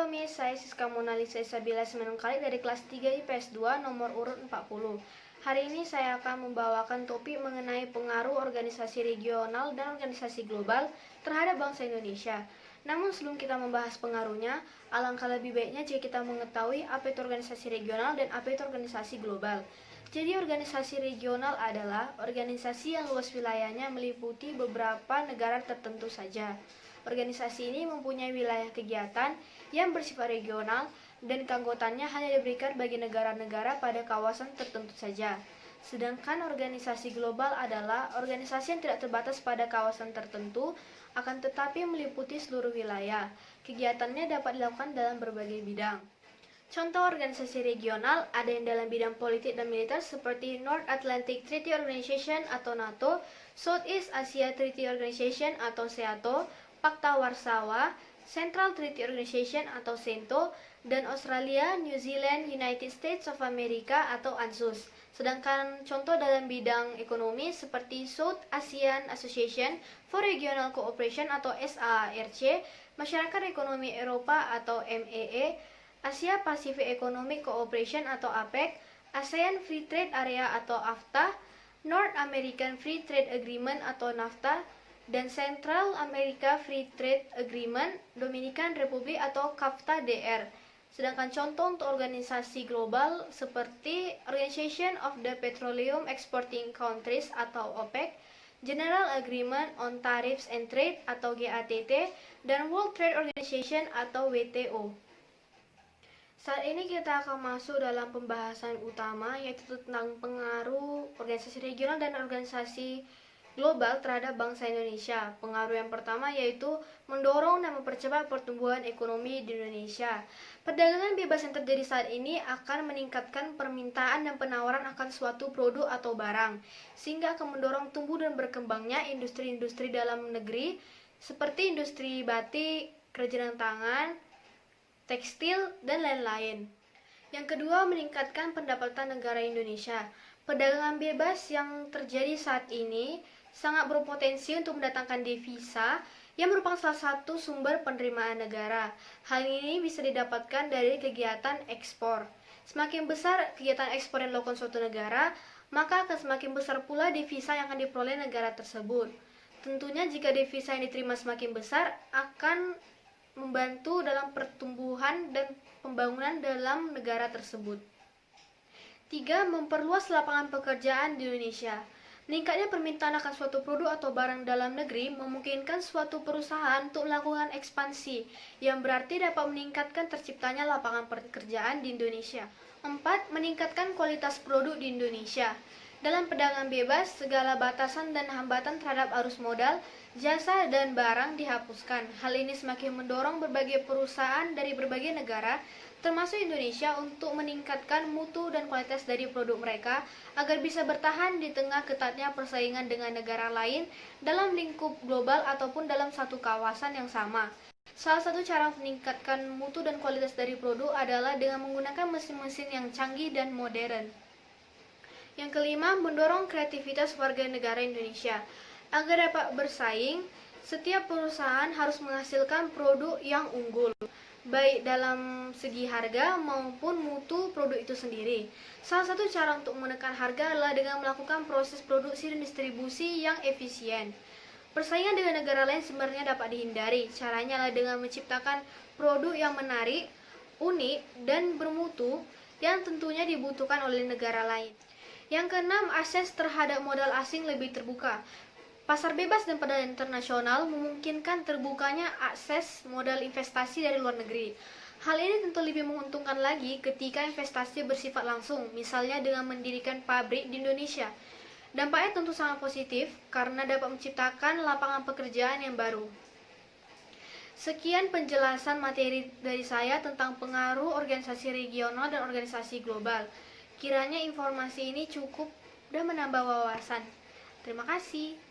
Miss, saya Siska Monalisa Isabella Semenungkali dari kelas 3 IPS 2 nomor urut 40. Hari ini saya akan membawakan topik mengenai pengaruh organisasi regional dan organisasi global terhadap bangsa Indonesia. Namun sebelum kita membahas pengaruhnya, alangkah lebih baiknya jika kita mengetahui apa itu organisasi regional dan apa itu organisasi global. Jadi organisasi regional adalah organisasi yang luas wilayahnya meliputi beberapa negara tertentu saja. Organisasi ini mempunyai wilayah kegiatan yang bersifat regional dan keanggotaannya hanya diberikan bagi negara-negara pada kawasan tertentu saja. Sedangkan organisasi global adalah organisasi yang tidak terbatas pada kawasan tertentu, akan tetapi meliputi seluruh wilayah. Kegiatannya dapat dilakukan dalam berbagai bidang. Contoh organisasi regional ada yang dalam bidang politik dan militer seperti North Atlantic Treaty Organization atau NATO, Southeast Asia Treaty Organization atau SEATO, Pakta Warsawa, Central Treaty Organization atau CENTO, dan Australia, New Zealand, United States of America atau ANZUS. Sedangkan contoh dalam bidang ekonomi seperti South Asian Association for Regional Cooperation atau SAARC, Masyarakat Ekonomi Eropa atau MEE, Asia Pacific Economic Cooperation atau APEC, ASEAN Free Trade Area atau AFTA, North American Free Trade Agreement atau NAFTA, dan Central America Free Trade Agreement, Dominican Republic atau CAFTA-DR. Sedangkan contoh untuk organisasi global seperti Organization of the Petroleum Exporting Countries atau OPEC, General Agreement on Tariffs and Trade atau GATT, dan World Trade Organization atau WTO. Saat ini kita akan masuk dalam pembahasan utama, yaitu tentang pengaruh organisasi regional dan organisasi global terhadap bangsa Indonesia. Pengaruh yang pertama yaitu mendorong dan mempercepat pertumbuhan ekonomi di Indonesia. Perdagangan bebas yang terjadi saat ini akan meningkatkan permintaan dan penawaran akan suatu produk atau barang, sehingga akan mendorong tumbuh dan berkembangnya industri-industri dalam negeri seperti industri batik, kerajinan tangan, tekstil, dan lain-lain. Yang kedua, meningkatkan pendapatan negara Indonesia. Perdagangan bebas yang terjadi saat ini sangat berpotensi untuk mendatangkan devisa yang merupakan salah satu sumber penerimaan negara. Hal ini bisa didapatkan dari kegiatan ekspor. Semakin besar kegiatan ekspor yang dilakukan suatu negara, maka akan semakin besar pula devisa yang akan diperoleh negara tersebut. Tentunya jika devisa yang diterima semakin besar, akan membantu dalam pertumbuhan dan pembangunan dalam negara tersebut. 3. Memperluas lapangan pekerjaan di Indonesia. Meningkatnya permintaan akan suatu produk atau barang dalam negeri memungkinkan suatu perusahaan untuk melakukan ekspansi, yang berarti dapat meningkatkan terciptanya lapangan pekerjaan di Indonesia. 4. Meningkatkan kualitas produk di Indonesia. Dalam perdagangan bebas, segala batasan dan hambatan terhadap arus modal, jasa, dan barang dihapuskan. Hal ini semakin mendorong berbagai perusahaan dari berbagai negara, termasuk Indonesia, untuk meningkatkan mutu dan kualitas dari produk mereka agar bisa bertahan di tengah ketatnya persaingan dengan negara lain dalam lingkup global ataupun dalam satu kawasan yang sama. Salah satu cara meningkatkan mutu dan kualitas dari produk adalah dengan menggunakan mesin-mesin yang canggih dan modern. Yang kelima, mendorong kreativitas warga negara Indonesia. Agar dapat bersaing, setiap perusahaan harus menghasilkan produk yang unggul, baik dalam segi harga maupun mutu produk itu sendiri. Salah satu cara untuk menekan harga adalah dengan melakukan proses produksi dan distribusi yang efisien. Persaingan dengan negara lain sebenarnya dapat dihindari. Caranya adalah dengan menciptakan produk yang menarik, unik, dan bermutu yang tentunya dibutuhkan oleh negara lain. Yang keenam, akses terhadap modal asing lebih terbuka. Pasar bebas dan perdagangan internasional memungkinkan terbukanya akses modal investasi dari luar negeri. Hal ini tentu lebih menguntungkan lagi ketika investasi bersifat langsung, misalnya dengan mendirikan pabrik di Indonesia. Dampaknya tentu sangat positif karena dapat menciptakan lapangan pekerjaan yang baru. Sekian penjelasan materi dari saya tentang pengaruh organisasi regional dan organisasi global. Kiranya informasi ini cukup dan menambah wawasan. Terima kasih.